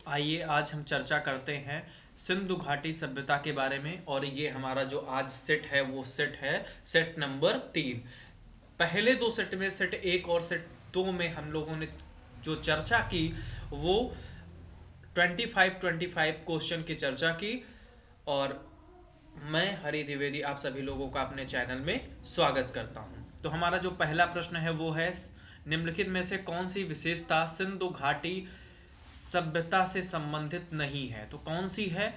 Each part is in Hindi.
आइए आज हम चर्चा करते हैं सिंधु घाटी सभ्यता के बारे में। और ये हमारा जो आज सेट है वो सेट है सेट नंबर 3। पहले दो सेट में, सेट 1 और सेट 2 में हम लोगों ने जो चर्चा की वो 25 क्वेश्चन की चर्चा की। और मैं हरि द्विवेदी आप सभी लोगों का अपने चैनल में स्वागत करता हूं। तो हमारा जो पहला प्रश्न है वो है, निम्नलिखित में से कौन सी विशेषता सिंधु घाटी सभ्यता से संबंधित नहीं है? तो कौन सी है?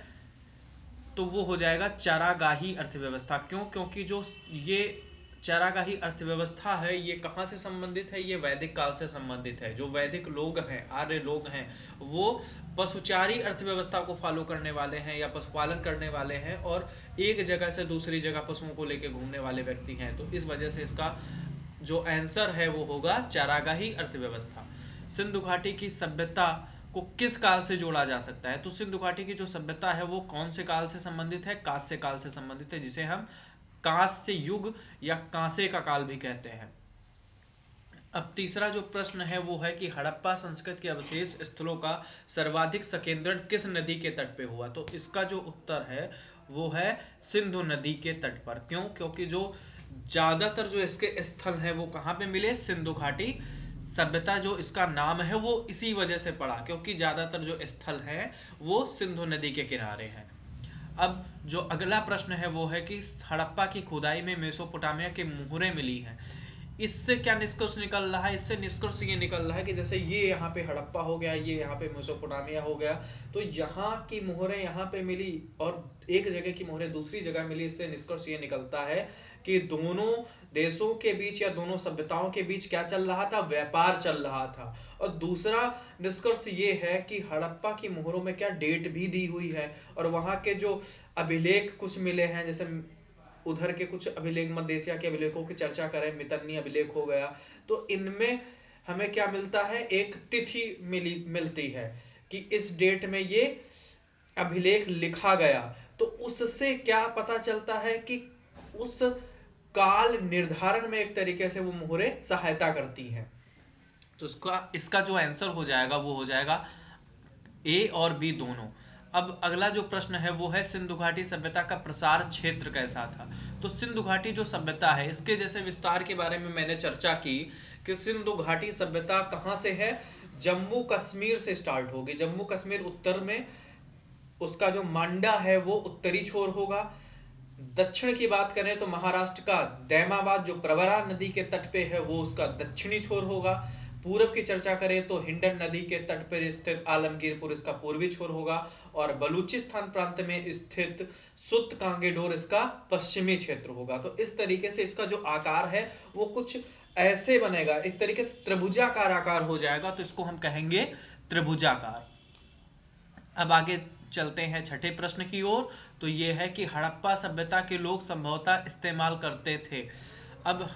तो वो हो जाएगा चारागाही अर्थव्यवस्था। क्यों? क्योंकि जो ये चारागाही अर्थव्यवस्था है ये कहाँ से संबंधित है? ये वैदिक काल से संबंधित है। जो वैदिक लोग हैं, आर्य लोग हैं, वो पशुचारी अर्थव्यवस्था को फॉलो करने वाले हैं या पशुपालन करने वाले हैं और एक जगह से दूसरी जगह पशुओं को लेकर घूमने वाले व्यक्ति हैं। तो इस वजह से इसका जो आंसर है वो होगा चारागाही अर्थव्यवस्था। सिंधु घाटी की सभ्यता को किस काल से जोड़ा जा सकता है? तो सिंधु घाटी की जो सभ्यता है वो कौन से काल से संबंधित है? कांस्य काल से संबंधित है, जिसे हम कांस्य युग या कांसे का काल भी कहते हैं। अब तीसरा जो प्रश्न है वो है कि हड़प्पा संस्कृति के अवशेष स्थलों का सर्वाधिक संकेंद्रण किस नदी के तट पे हुआ? तो इसका जो उत्तर है वो है सिंधु नदी के तट पर। क्यों? क्योंकि जो ज्यादातर जो इसके स्थल हैं वो कहाँ पे मिले? सिंधु घाटी सभ्यता जो इसका नाम है वो इसी वजह से पड़ा, क्योंकि ज्यादातर जो स्थल हैं वो सिंधु नदी के किनारे हैं। अब जो अगला प्रश्न है वो है कि हड़प्पा की खुदाई में मेसोपोटामिया के मुहरें मिली हैं। इससे क्या निष्कर्ष निकल रहा है? इससे निष्कर्ष ये निकल रहा है कि जैसे ये यहाँ पे हड़प्पा हो गया, ये यहाँ पे मेसोपोटामिया हो गया, तो यहाँ की मोहरें यहाँ पे मिली और एक जगह की मोहरें दूसरी जगह मिली। इससे निष्कर्ष ये निकलता है कि दोनों देशों के बीच या दोनों सभ्यताओं के बीच क्या चल रहा था? व्यापार चल रहा था। और दूसरा निष्कर्ष ये है कि हड़प्पा की मोहरों में क्या डेट भी दी हुई है और वहां के जो अभिलेख कुछ मिले हैं, जैसे उधर के कुछ अभिलेख, मध्य एशिया के अभिलेखों की चर्चा करें, मितन्नी अभिलेख हो गया, तो इनमें हमें क्या मिलता है? एक तिथि मिलती है कि इस डेट में ये अभिलेख लिखा गया। तो उससे क्या पता चलता है कि उस काल निर्धारण में एक तरीके से वो मोहरें सहायता करती हैं। तो इसका इसका जो आंसर हो जाएगा वो हो जाएगा ए और बी दोनों। अब अगला जो प्रश्न है वो है सिंधु घाटी सभ्यता का प्रसार क्षेत्र कैसा था? तो सिंधु घाटी जो सभ्यता है इसके जैसे विस्तार के बारे में मैंने चर्चा की कि सिंधु घाटी सभ्यता कहाँ से है? जम्मू कश्मीर से स्टार्ट होगी। जम्मू कश्मीर उत्तर में, उसका जो मांडा है वो उत्तरी छोर होगा। दक्षिण की बात करें तो महाराष्ट्र का दैमाबाद जो प्रवरा नदी के तट पे है वो उसका दक्षिणी छोर होगा। पूर्व की चर्चा करें तो हिंडन नदी के तट पर स्थित आलमगीरपुर इसका पूर्वी छोर होगा और बलूचिस्तान प्रांत में स्थित सुत कांगेडोर इसका पश्चिमी क्षेत्र होगा। तो इस तरीके से इसका जो आकार है वो कुछ ऐसे बनेगा, एक तरीके से त्रिभुजाकार आकार हो जाएगा, तो इसको हम कहेंगे त्रिभुजाकार। अब आगे चलते हैं छठे प्रश्न की ओर। तो ये है कि हड़प्पा सभ्यता के लोग संभवतः इस्तेमाल करते थे। अब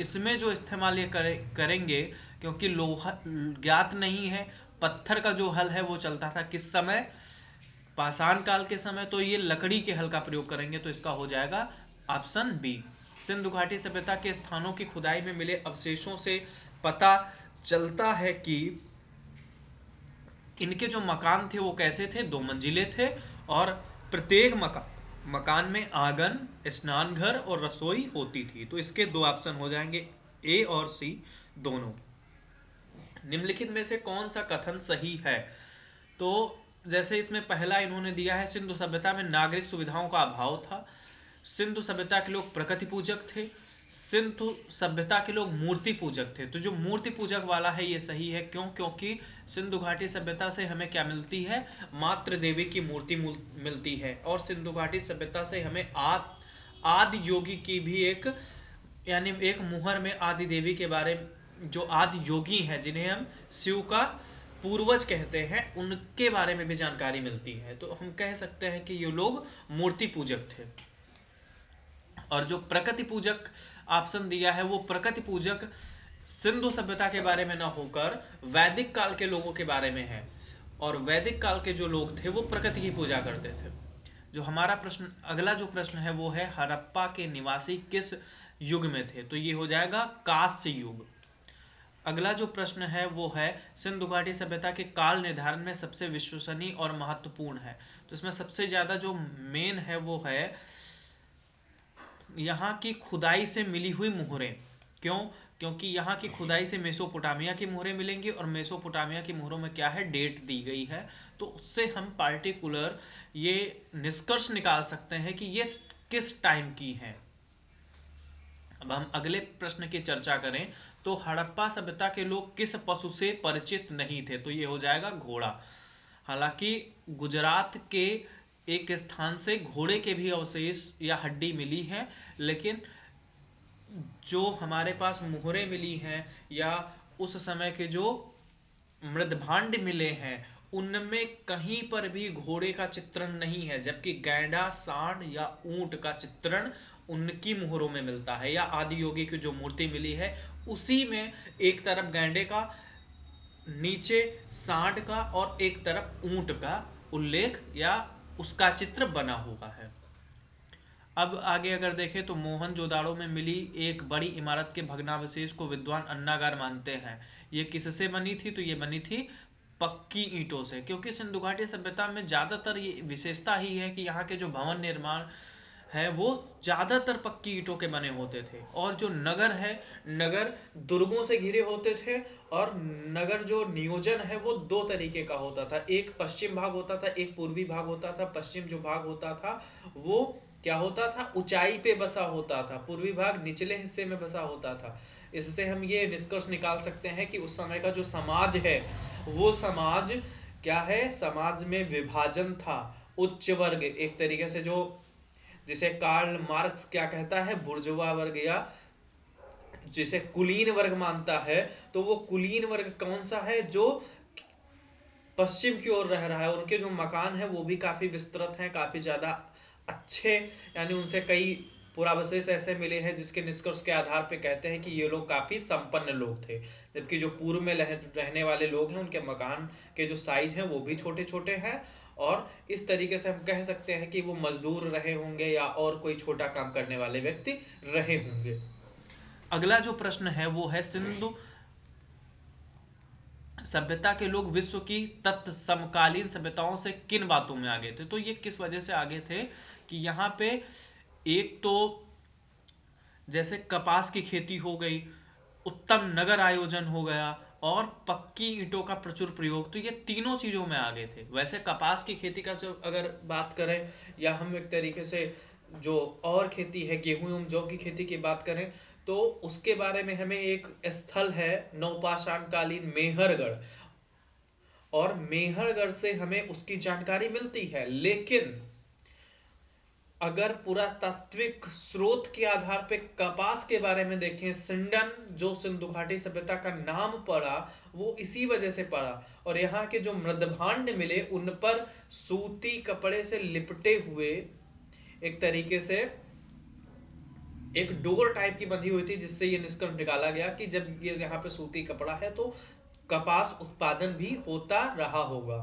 इसमें जो इस्तेमाल ये करेंगे, क्योंकि लोहा ज्ञात नहीं है, पत्थर का जो हल है वो चलता था किस समय? पाषाण काल के समय। तो ये लकड़ी के हल का प्रयोग करेंगे, तो इसका हो जाएगा ऑप्शन बी। सिंधु घाटी सभ्यता के स्थानों की खुदाई में मिले अवशेषों से पता चलता है कि इनके जो मकान थे वो कैसे थे? 2 मंजिले थे और प्रत्येक मकान में आंगन, स्नान घर और रसोई होती थी। तो इसके दो ऑप्शन हो जाएंगे, ए और सी दोनों। निम्नलिखित में से कौन सा कथन सही है? तो जैसे इसमें पहला इन्होंने दिया है, सिंधु सभ्यता में नागरिक सुविधाओं का अभाव था, सिंधु सभ्यता के लोग प्रकृति पूजक थे, सिंधु सभ्यता के लोग मूर्ति पूजक थे। तो जो मूर्ति पूजक वाला है ये सही है। क्यों? क्योंकि सिंधु घाटी सभ्यता से हमें क्या मिलती है? मातृ देवी की मूर्ति मिलती है। और सिंधु घाटी सभ्यता से हमें आदि योगी की भी एक, यानी एक मुहर में आदि देवी के बारे में, जो आदि योगी हैं जिन्हें हम शिव का पूर्वज कहते हैं, उनके बारे में भी जानकारी मिलती है। तो हम कह सकते हैं कि ये लोग मूर्ति पूजक थे। और जो प्रकृति पूजक ऑप्शन दिया है वो प्रकृति पूजक सिंधु सभ्यता के बारे में न होकर वैदिक काल के लोगों के बारे में है। और वैदिक काल के जो लोग थे वो प्रकृति की पूजा करते थे। जो हमारा प्रश्न, अगला जो प्रश्न है वो है हड़प्पा के निवासी किस युग में थे? तो ये हो जाएगा कांस्य युग। अगला जो प्रश्न है वो है सिंधु घाटी सभ्यता के काल निर्धारण में सबसे विश्वसनीय और महत्वपूर्ण है। तो इसमें सबसे ज्यादा जो मेन है वो है यहाँ की खुदाई से मिली हुई मुहरें। क्यों? क्योंकि यहाँ की खुदाई से मेसोपोटामिया की मुहरें मिलेंगी और मेसोपोटामिया की मुहरों में क्या है, डेट दी गई है। तो उससे हम पार्टिकुलर ये निष्कर्ष निकाल सकते हैं कि ये किस टाइम की है। अब हम अगले प्रश्न की चर्चा करें तो हड़प्पा सभ्यता के लोग किस पशु से परिचित नहीं थे? तो ये हो जाएगा घोड़ा। हालांकि गुजरात के एक स्थान से घोड़े के भी अवशेष या हड्डी मिली है, लेकिन जो हमारे पास मुहरें मिली हैं या उस समय के जो मृदभांड मिले हैं उनमें कहीं पर भी घोड़े का चित्रण नहीं है, जबकि गैंडा, सांड या ऊंट का चित्रण उनकी मुहरों में मिलता है। या आदि योगी की जो मूर्ति मिली है उसी में एक तरफ गैंडे का, नीचे सांड का और एक तरफ ऊंट का उल्लेख या उसका चित्र बना हुआ है। अब आगे अगर देखें तो मोहनजोदाड़ो में मिली एक बड़ी इमारत के भग्नावशेष को विद्वान अन्नागार मानते हैं। ये किससे बनी थी? तो ये बनी थी पक्की ईंटों से, क्योंकि सिंधु घाटी सभ्यता में ज्यादातर ये विशेषता ही है कि यहाँ के जो भवन निर्माण है वो ज्यादातर पक्की ईंटों के बने होते थे। और जो नगर है, नगर दुर्गों से घिरे होते थे और नगर जो नियोजन है वो दो तरीके का होता था। एक पश्चिम भाग होता था, एक पूर्वी भाग होता था। पश्चिम जो भाग होता था वो क्या होता था, ऊंचाई पे बसा होता था, पूर्वी भाग निचले हिस्से में बसा होता था। इससे हम ये निष्कर्ष निकाल सकते हैं कि उस समय का जो समाज है वो समाज क्या है, समाज में विभाजन था। उच्च वर्ग एक तरीके से जो जिसे कार्ल मार्क्स क्या कहता है, बुर्जुआ वर्ग, या जिसे कुलीन वर्ग मानता है, तो वो कुलीन वर्ग कौन सा है? जो पश्चिम की ओर रह रहा है। उनके जो मकान है वो भी काफी विस्तृत हैं, काफी ज्यादा अच्छे, यानी उनसे कई पुरावशेष ऐसे मिले हैं जिसके निष्कर्ष के आधार पे कहते हैं कि ये लोग काफी संपन्न लोग थे। जबकि जो पूर्व में रहने वाले लोग हैं उनके मकान के जो साइज हैं वो भी छोटे छोटे हैं, और इस तरीके से हम कह सकते हैं कि वो मजदूर रहे होंगे या और कोई छोटा काम करने वाले व्यक्ति रहे होंगे। अगला जो प्रश्न है वो है सिंधु सभ्यता के लोग विश्व की तत्समकालीन सभ्यताओं से किन बातों में आगे थे? तो ये किस वजह से आगे थे कि यहाँ पे एक तो जैसे कपास की खेती हो गई, उत्तम नगर आयोजन हो गया और पक्की ईंटों का प्रचुर प्रयोग, तो ये तीनों चीजों में आगे थे। वैसे कपास की खेती का जब अगर बात करें या हम एक तरीके से जो और खेती है गेहूं एवं जौ की खेती की बात करें तो उसके बारे में हमें एक स्थल है नवपाषाण कालीन मेहरगढ़, और मेहरगढ़ से हमें उसकी जानकारी मिलती है। लेकिन अगर पुरातात्विक स्रोत के आधार पे कपास के बारे में देखें, सिंडन जो सिंधु घाटी सभ्यता का नाम पड़ा वो इसी वजह से पड़ा। और यहाँ के जो मृदभांड मिले उन पर सूती कपड़े से लिपटे हुए एक तरीके से एक डोर टाइप की बंधी हुई थी, जिससे ये निष्कर्ष निकाला गया कि जब ये यहाँ पे सूती कपड़ा है तो कपास उत्पादन भी होता रहा होगा।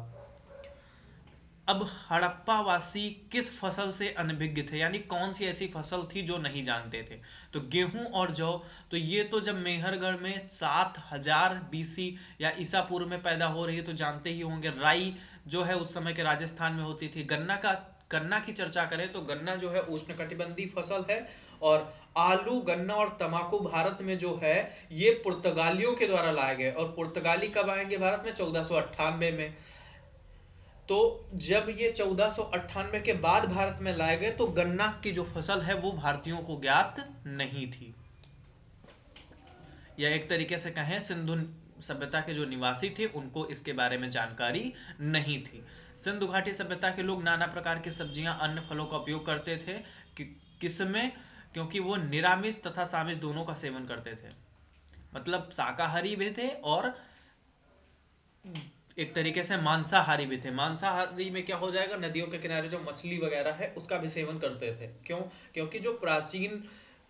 अब हड़प्पा वासी किस फसल से अनभिज्ञ थे, यानी कौन सी ऐसी फसल थी जो नहीं जानते थे? तो गेहूं और जौ, तो ये तो जब मेहरगढ़ में 7000 बीसी या ईसा पूर्व में पैदा हो रही है तो जानते ही होंगे। राई जो है उस समय के राजस्थान में होती थी। गन्ना की चर्चा करें तो गन्ना जो है उष्णकटिबंधीय फसल है, और आलू, गन्ना और तंबाकू भारत में जो है ये पुर्तगालियों के द्वारा लाए गए। और पुर्तगाली कब आएंगे भारत में? 1498 में। तो जब ये 1498 के बाद भारत में लाए गए तो गन्ना की जो फसल है वो भारतीयों को ज्ञात नहीं थी, या एक तरीके से कहें सिंधु सभ्यता के जो निवासी थे उनको इसके बारे में जानकारी नहीं थी। सिंधु घाटी सभ्यता के लोग नाना प्रकार की सब्जियां, अन्न, फलों का उपयोग करते थे किसमें? क्योंकि वो निरामिष तथा सामिष दोनों का सेवन करते थे, मतलब शाकाहारी भी थे और एक तरीके से मांसाहारी भी थे। मांसाहारी में क्या हो जाएगा, नदियों के किनारे जो मछली वगैरह है उसका भी सेवन करते थे। क्यों? क्योंकि जो प्राचीन,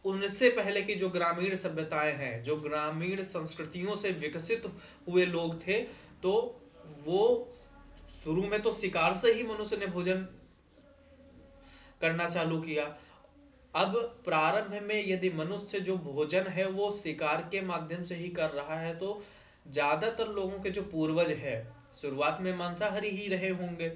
उनसे पहले की जो ग्रामीण सभ्यताएं हैं, जो ग्रामीण संस्कृतियों से विकसित हुए लोग थे, तो वो शुरू में तो शिकार से ही मनुष्य ने भोजन करना चालू किया, अब प्रारंभ में यदि मनुष्य जो भोजन है वो शिकार के माध्यम से ही कर रहा है, तो ज्यादातर लोगों के जो पूर्वज है शुरुआत में मांसाहारी ही रहे होंगे।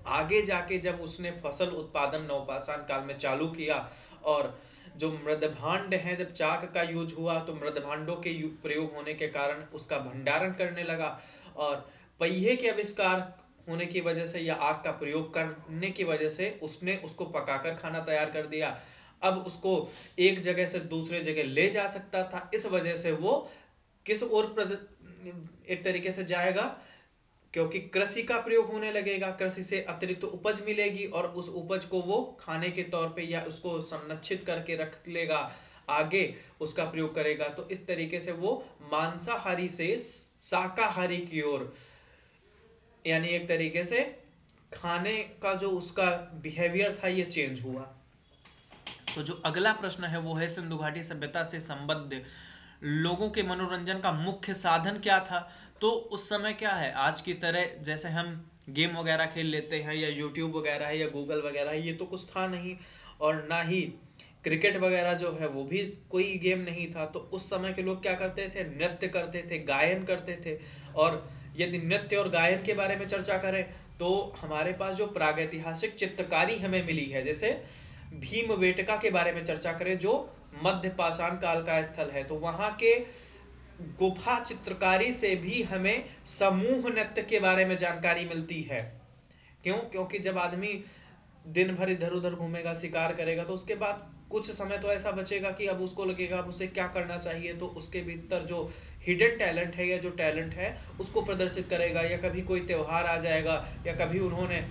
आगे जाके जब उसने फसल उत्पादन नवपाषाण काल में चालू किया और जो मृदभांड है, जब चाक का यूज हुआ तो मृदभांडों के प्रयोग होने के कारण उसका भंडारण करने लगा, और पहिए के आविष्कार होने की वजह से या आग का प्रयोग करने की वजह से उसने उसको पकाकर खाना तैयार कर दिया। अब उसको एक जगह से दूसरे जगह ले जा सकता था, इस वजह से वो किस ओर एक तरीके से जाएगा, क्योंकि कृषि का प्रयोग होने लगेगा, कृषि से अतिरिक्त तो उपज मिलेगी और उस उपज को वो खाने के तौर पे या उसको संरक्षित करके रख लेगा, आगे उसका प्रयोग करेगा। तो इस तरीके से वो मांसाहारी से शाकाहारी की ओर, यानी एक तरीके से खाने का जो उसका बिहेवियर था ये चेंज हुआ। तो जो अगला प्रश्न है वो है, सिंधु घाटी सभ्यता से संबद्ध लोगों के मनोरंजन का मुख्य साधन क्या था? तो उस समय क्या है, आज की तरह जैसे हम गेम वगैरह खेल लेते हैं या यूट्यूब वगैरह है या गूगल वगैरह है, ये तो कुछ था नहीं, और ना ही क्रिकेट वगैरह जो है वो भी कोई गेम नहीं था। तो उस समय के लोग क्या करते थे, नृत्य करते थे, गायन करते थे। और यदि नृत्य और गायन के बारे में चर्चा करें तो हमारे पास जो प्रागैतिहासिक चित्रकारी हमें मिली है, जैसे भीमबेटका के बारे में चर्चा करें जो मध्य पाषाण काल का स्थल है, तो वहां के गुफा चित्रकारी से भी हमें समूह नृत्य के बारे में जानकारी मिलती है। क्यों? क्योंकि जब आदमी दिन भर इधर उधर घूमेगा, शिकार करेगा, तो उसके बाद कुछ समय तो ऐसा बचेगा कि अब उसको लगेगा अब उसे क्या करना चाहिए, तो उसके भीतर जो हिडन टैलेंट है या जो टैलेंट है उसको प्रदर्शित करेगा। या कभी कोई त्योहार आ जाएगा या कभी उन्होंने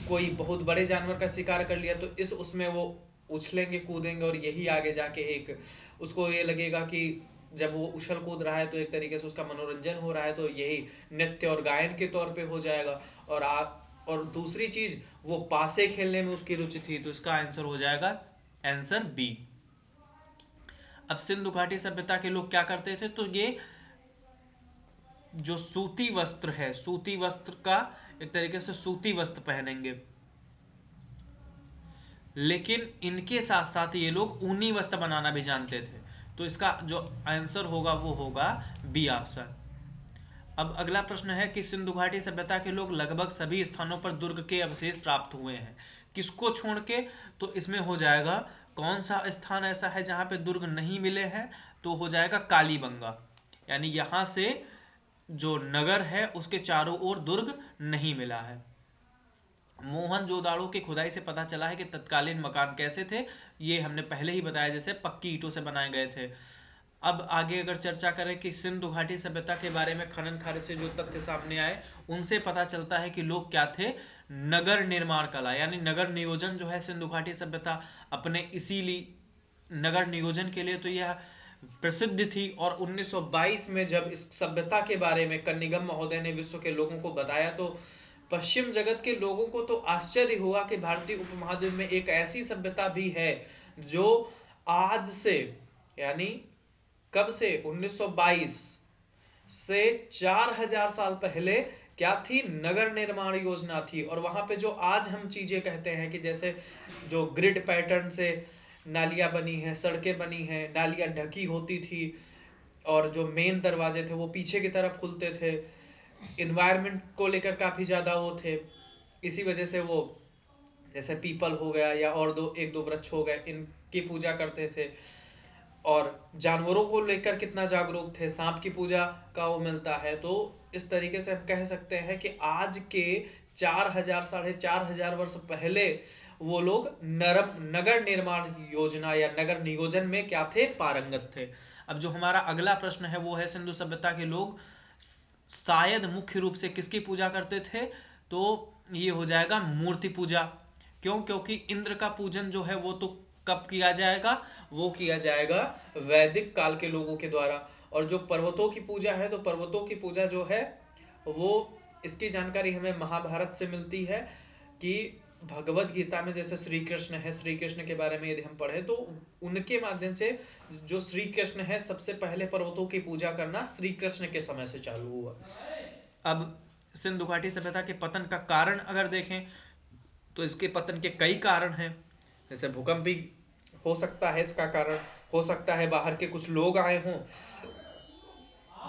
कोई बहुत बड़े जानवर का शिकार कर लिया, तो इस उसमें वो उछलेंगे कूदेंगे, और यही आगे जाके एक उसको ये लगेगा कि जब वो उछल कूद रहा है तो एक तरीके से उसका मनोरंजन हो रहा है, तो यही नृत्य और गायन के तौर पे हो जाएगा। और दूसरी चीज, वो पासे खेलने में उसकी रुचि थी, तो इसका आंसर हो जाएगा आंसर बी। अब सिंधु घाटी सभ्यता के लोग क्या करते थे, तो ये जो सूती वस्त्र है, सूती वस्त्र का एक तरीके से सूती वस्त्र पहनेंगे, लेकिन इनके साथ साथ ये लोग ऊनी वस्त्र बनाना भी जानते थे। तो इसका जो आंसर होगा वो होगा बी ऑप्शन। अब अगला प्रश्न है कि सिंधु घाटी सभ्यता के लोग लगभग सभी स्थानों पर दुर्ग के अवशेष प्राप्त हुए हैं, किसको छोड़ के? तो इसमें हो जाएगा, कौन सा स्थान ऐसा है जहां पे दुर्ग नहीं मिले हैं? तो हो जाएगा कालीबंगा, यानी यहां से जो नगर है उसके चारों ओर दुर्ग नहीं मिला है। मोहनजोदाड़ो की खुदाई से पता चला है कि तत्कालीन मकान कैसे थे, ये हमने पहले ही बताया, जैसे पक्की ईंटों से बनाए गए थे। अब आगे अगर चर्चा करें कि सिंधु घाटी सभ्यता के बारे में खनन कार्य से जो तथ्य सामने आए, उनसे पता चलता है कि लोग क्या थे, नगर निर्माण कला यानी नगर नियोजन जो है सिंधु घाटी सभ्यता अपने इसीलिए नगर नियोजन के लिए तो यह प्रसिद्ध थी। और 1922 में जब इस सभ्यता के बारे में कन्निगम महोदय ने विश्व के लोगों को बताया, तो पश्चिम जगत के लोगों को तो आश्चर्य हुआ कि भारतीय उपमहाद्वीप में एक ऐसी सभ्यता भी है जो आज से, यानी कब से, 1922 से 4000 साल पहले क्या थी, नगर निर्माण योजना थी। और वहां पे जो आज हम चीजें कहते हैं कि जैसे जो ग्रिड पैटर्न से नालियां बनी हैं, सड़कें बनी हैं, नालियां ढकी होती थी, और जो मेन दरवाजे थे वो पीछे की तरफ खुलते थे, इन्वायरमेंट को लेकर काफी ज्यादा वो थे। इसी वजह से वो जैसे पीपल हो गया या और एक दो वृक्ष हो गए, इनकी पूजा करते थे। और जानवरों को लेकर कितना जागरूक थे, सांप की पूजा का वो मिलता है। तो इस तरीके से हम कह सकते हैं कि आज के 4000 4500 वर्ष पहले वो लोग नगर निर्माण योजना या नगर नियोजन में क्या थे, पारंगत थे। अब जो हमारा अगला प्रश्न है वो है, सिंधु सभ्यता के लोग शायद मुख्य रूप से किसकी पूजा करते थे? तो ये हो जाएगा मूर्ति पूजा। क्यों? क्योंकि इंद्र का पूजन जो है वो तो कब किया जाएगा, वो किया जाएगा वैदिक काल के लोगों के द्वारा। और जो पर्वतों की पूजा है, तो पर्वतों की पूजा जो है वो, इसकी जानकारी हमें महाभारत से मिलती है कि भगवत गीता में जैसे श्री कृष्ण है, श्री कृष्ण के बारे में यदि हम पढ़े तो उनके माध्यम से जो श्री कृष्ण है, सबसे पहले पर्वतों की पूजा करना श्री कृष्ण के समय से चालू हुआ। अब सिंधु घाटी सभ्यता के पतन का कारण अगर देखें तो इसके पतन के कई कारण हैं। जैसे भूकंप भी हो सकता है इसका कारण, हो सकता है बाहर के कुछ लोग आए हों,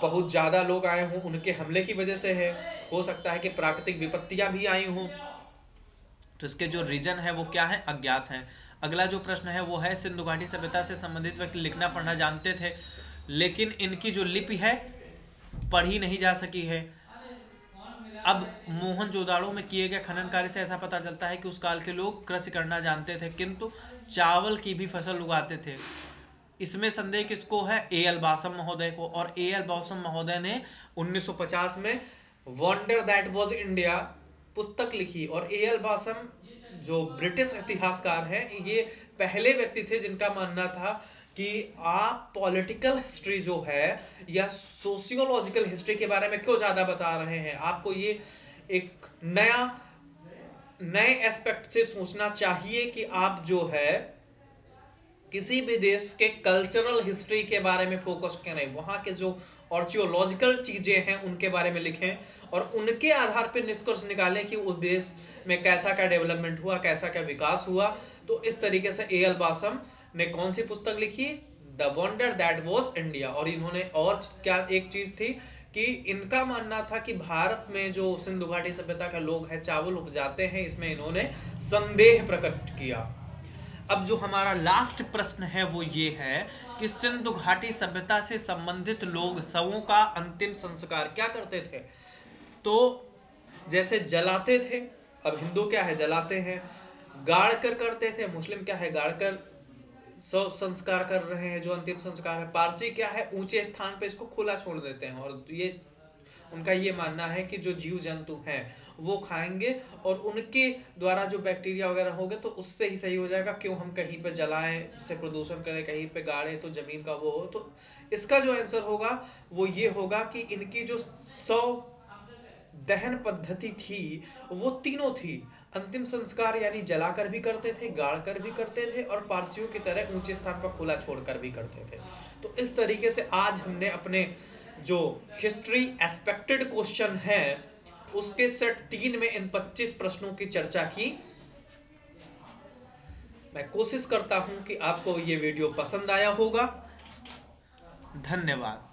बहुत ज़्यादा लोग आए हों, उनके हमले की वजह से है, हो सकता है कि प्राकृतिक विपत्तियां भी आई हों। तो इसके जो रीजन है वो क्या है, अज्ञात है। अगला जो प्रश्न है वो है, सिंधु घाटी सभ्यता से संबंधित व्यक्ति लिखना पढ़ना जानते थे, लेकिन इनकी जो लिपि है पढ़ी नहीं जा सकी है। अब मोहनजोदाड़ो में किए गए खनन कार्य से ऐसा पता चलता है कि उस काल के लोग कृषि करना जानते थे, किंतु चावल की भी फसल उगाते थे। इसमें संदेह किसको है, ए एल बासम महोदय को। और ए एल बासम महोदय ने 1950 में वंडर दैट वाज इंडिया पुस्तक लिखी। और ए एल बासम जो ब्रिटिश इतिहासकार हैं, ये पहले व्यक्ति थे जिनका मानना था कि आप पॉलिटिकल हिस्ट्री जो है या सोशियोलॉजिकल हिस्ट्री के बारे में क्यों ज्यादा बता रहे हैं, आपको ये एक नए एस्पेक्ट से सोचना चाहिए कि आप जो है किसी भी देश के कल्चरल हिस्ट्री के बारे में फोकस करें, वहां के जो आर्कियोलॉजिकल चीजें हैं उनके बारे में लिखें, और उनके आधार पर निष्कर्ष निकालें कि उस देश में कैसा क्या डेवलपमेंट हुआ, कैसा क्या विकास हुआ। तो इस तरीके से ए एल बासम ने कौन सी पुस्तक लिखी, the wonder that was India. और इन्होंने और क्या एक चीज थी कि इनका मानना था कि भारत में जो सिंधु घाटी सभ्यता के लोग हैं चावल उपजाते हैं, इसमें इन्होंने संदेह प्रकट किया। अब जो हमारा लास्ट प्रश्न है वो ये है कि सिंधु घाटी सभ्यता से संबंधित लोग शवों का अंतिम संस्कार क्या करते थे। तो जैसे जलाते थे, अब हिंदू क्या है जलाते हैं, गाड़ कर करते थे, मुस्लिम क्या है गाड़ कर संस्कार कर रहे हैं जो अंतिम संस्कार है, पारसी क्या है ऊंचे स्थान पे इसको खुला छोड़ देते हैं। और ये उनका ये मानना है कि जो जीव जंतु हैं वो खाएंगे और उनके द्वारा जो बैक्टीरिया वगैरह होगा तो उससे ही सही हो जाएगा, क्यों हम कहीं पे जलाएं, इससे प्रदूषण करें, कहीं पे गाड़े तो जमीन का वो हो। तो इसका जो आंसर होगा वो ये होगा कि इनकी जो 100 दहन पद्धति थी वो तीनों थी, अंतिम संस्कार यानी जलाकर भी करते थे, गाड़कर भी करते थे, और पारसियों की तरह ऊंचे स्थान पर खुला छोड़कर भी करते थे। तो इस तरीके से आज हमने अपने जो हिस्ट्री एस्पेक्टेड क्वेश्चन है उसके सेट 3 में इन 25 प्रश्नों की चर्चा की। मैं कोशिश करता हूं कि आपको ये वीडियो पसंद आया होगा। धन्यवाद।